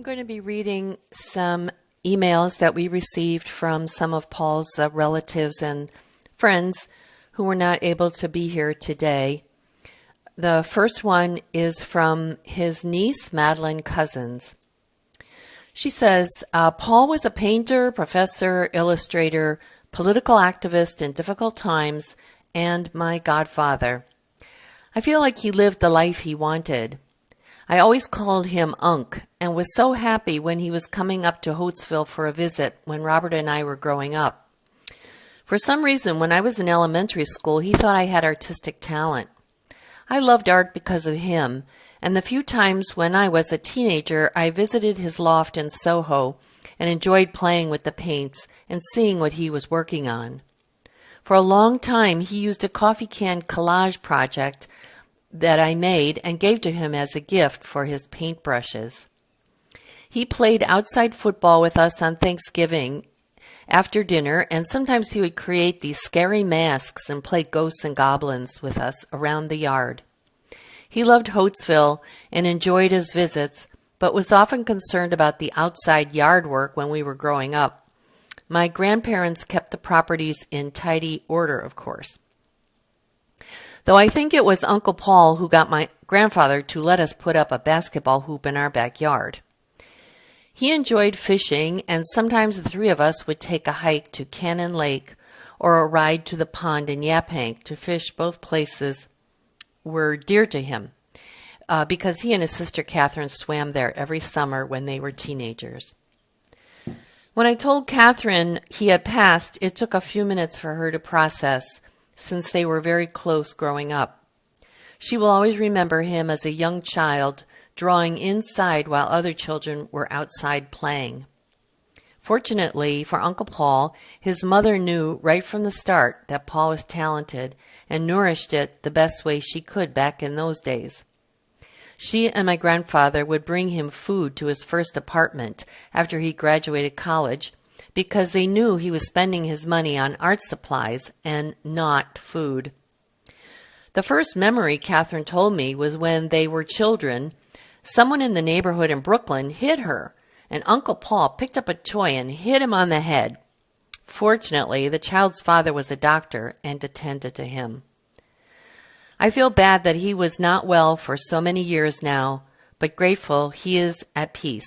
going to be reading some emails that we received from some of Paul's relatives and friends who were not able to be here today. The first one is from his niece, Madelyn Cousins. She says, Paul was a painter, professor, illustrator, political activist in difficult times, and my godfather. I feel like he lived the life he wanted. I always called him Unc and was so happy when he was coming up to Hotesville for a visit when Robert and I were growing up. For some reason, when I was in elementary school, he thought I had artistic talent. I loved art because of him, and the few times when I was a teenager, I visited his loft in SoHo and enjoyed playing with the paints and seeing what he was working on. For a long time, he used a coffee can collage project that I made and gave to him as a gift for his paintbrushes. He played outside football with us on Thanksgiving after dinner, and sometimes he would create these scary masks and play ghosts and goblins with us around the yard. He loved Hotesville and enjoyed his visits, but was often concerned about the outside yard work when we were growing up. My grandparents kept the properties in tidy order, of course. Though I think it was Uncle Paul who got my grandfather to let us put up a basketball hoop in our backyard. He enjoyed fishing, and sometimes the three of us would take a hike to Cannon Lake or a ride to the pond in Yaphank to fish. Both places were dear to him because he and his sister Catherine swam there every summer when they were teenagers. When I told Catherine he had passed, it took a few minutes for her to process, since they were very close growing up. She will always remember him as a young child, drawing inside while other children were outside playing. Fortunately for Uncle Paul, his mother knew right from the start that Paul was talented and nourished it the best way she could back in those days. She and my grandfather would bring him food to his first apartment after he graduated college, because they knew he was spending his money on art supplies and not food. The first memory Catherine told me was when they were children. Someone in the neighborhood in Brooklyn hit her, and Uncle Paul picked up a toy and hit him on the head. Fortunately, the child's father was a doctor and attended to him. I feel bad that he was not well for so many years now, but grateful he is at peace.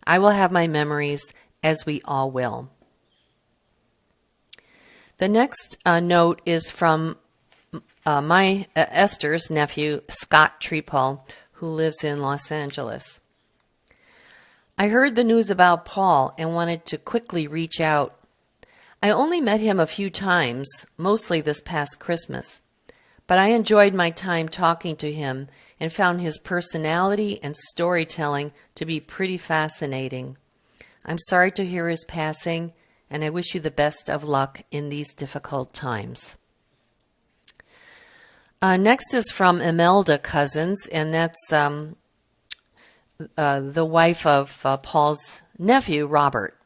I will have my memories, as we all will. The next note is from my Esther's nephew, Scott Trepal, who lives in Los Angeles. I heard the news about Paul and wanted to quickly reach out. I only met him a few times, mostly this past Christmas, but I enjoyed my time talking to him and found his personality and storytelling to be pretty fascinating. I'm sorry to hear his passing, and I wish you the best of luck in these difficult times. Next is from Imelda Cousins, and that's the wife of Paul's nephew, Robert.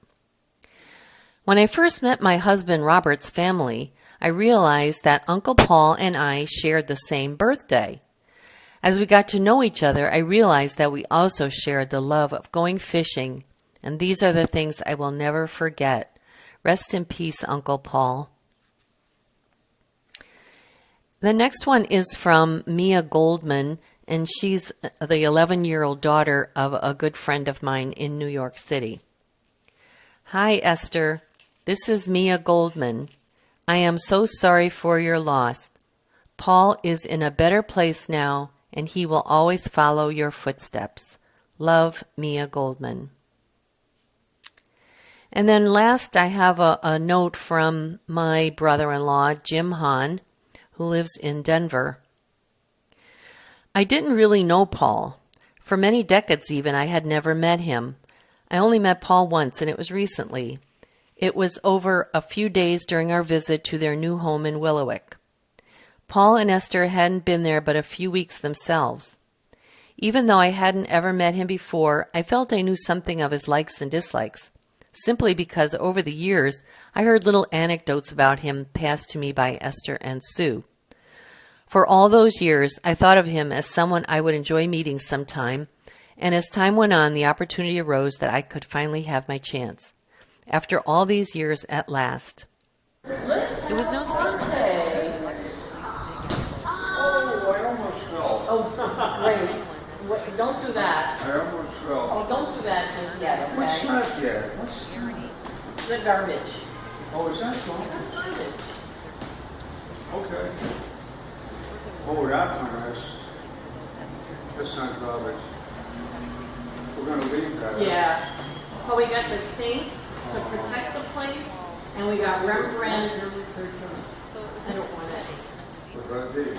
When I first met my husband Robert's family, I realized that Uncle Paul and I shared the same birthday. As we got to know each other, I realized that we also shared the love of going fishing, and these are the things I will never forget. Rest in peace, Uncle Paul. The next one is from Mia Goldman, and she's the 11-year-old daughter of a good friend of mine in New York City. Hi, Esther. This is Mia Goldman. I am so sorry for your loss. Paul is in a better place now, and he will always follow your footsteps. Love, Mia Goldman. And then last, I have a note from my brother-in-law, Jim Hahn, who lives in Denver. I didn't really know Paul. For many decades even, I had never met him. I only met Paul once, and it was recently. It was over a few days during our visit to their new home in Willowick. Paul and Esther hadn't been there but a few weeks themselves. Even though I hadn't ever met him before, I felt I knew something of his likes and dislikes, simply because over the years I heard little anecdotes about him passed to me by Esther and Sue. For all those years, I thought of him as someone I would enjoy meeting sometime, And as time went on, the opportunity arose that I could finally have my chance. After all these years, at last. It was no secret. Oh, I almost fell. Oh, great. Wait, don't do that. I almost fell. Oh, don't do that just yet, okay? What's that yet? The garbage. Oh, is that gone? That's garbage. Okay. Oh, that one is. That's not garbage. We're going to leave that. Yeah. Well, we got the sink to protect the place, and we got Rembrandt. I don't want it. What's that Dee?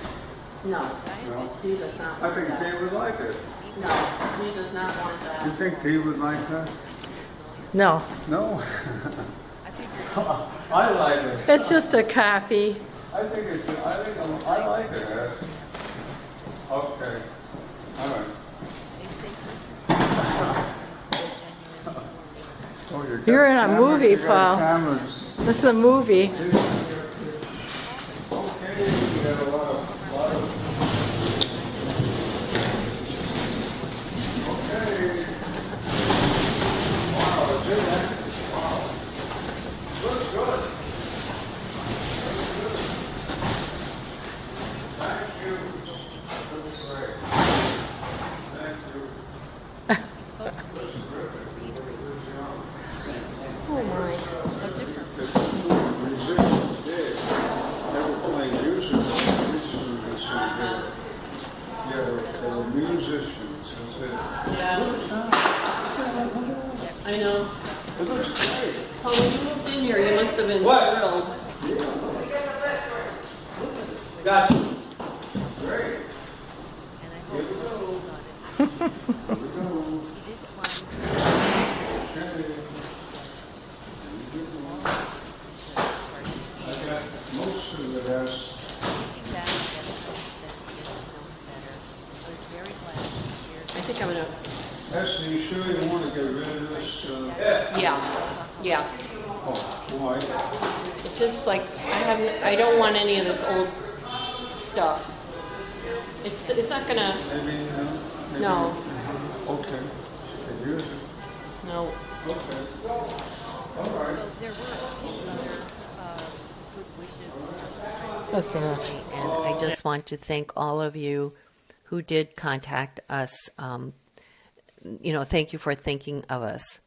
No. No? Dee does not I want think that. Dee would like it. No, Dee does not want You that. think Dee would like that? No, No? I like it. it's just a copy. I like it. Yes. Okay. All right. Oh, You're in a movie, Paul. Cameras. This is a movie. Okay, you got a lot of. Okay. Wow, that's it, eh? Wow. Looks good. Thank you. Looks great. Thank you. Oh my. Musicians did. They were playing music originally this year. Yeah, they were musicians. That's it. Yeah. I know. It looks great. Oh, when you moved in here, you must have been What? thrilled. Gotcha. Great. Here we go. Here we go. Okay. I got most of the rest. I think I'm gonna. Esther, you sure you want to get rid of this? Yeah. Oh, why? It's just like I don't want any of this old stuff. It's not gonna. Maybe, maybe. No. Okay. Can use it. No. Okay. All right. There were a few other good wishes. That's enough. And I just want to thank all of you who did contact us. Thank you for thinking of us.